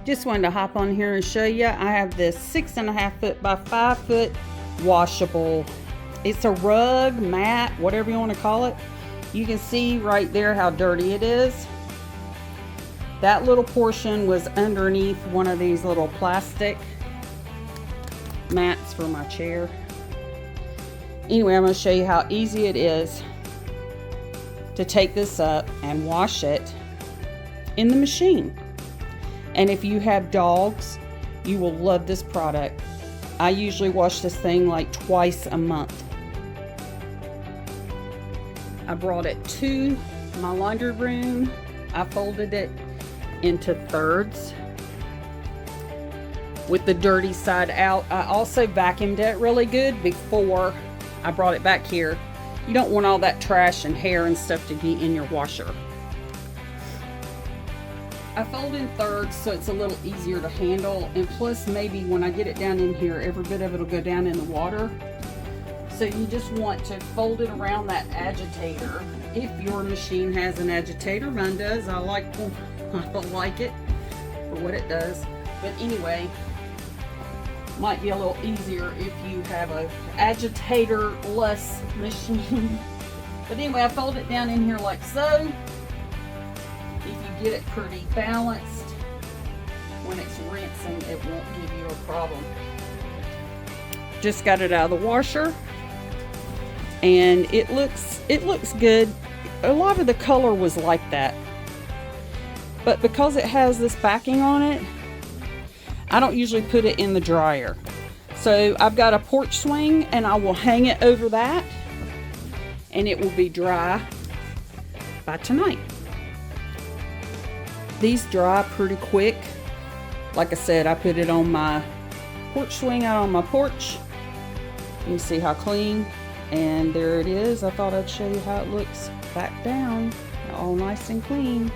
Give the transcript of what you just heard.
Just wanted to hop on here and show you. I have this 6.5 foot by 5 foot washable. It's a rug, mat, whatever you want to call it. You can see right there how dirty it is. That little portion was underneath one of these little plastic mats for my chair. Anyway, I'm going to show you how easy it is to take this up and wash it in the machine. And if you have dogs, you will love this product. I usually wash this thing like twice a month. I brought it to my laundry room. I folded it into thirds with the dirty side out. I also vacuumed it really good before I brought it back here. You don't want all that trash and hair and stuff to be in your washer. I fold in thirds so it's a little easier to handle, and plus maybe when I get it down in here, every bit of it will go down in the water. So you just want to fold it around that agitator. If your machine has an agitator, mine does. I like it for what it does. But anyway, might be a little easier if you have a agitator-less machine. But anyway, I fold it down in here like so. If you get it pretty balanced, when it's rinsing, it won't give you a problem. Just got it out of the washer, and it looks good. A lot of the color was like that, but because it has this backing on it, I don't usually put it in the dryer. So I've got a porch swing, and I will hang it over that, and it will be dry by tonight. These dry pretty quick. Like I said, I put it on my porch swing out on my porch. You can see how clean, and there it is. I thought I'd show you how it looks back down, all nice and clean.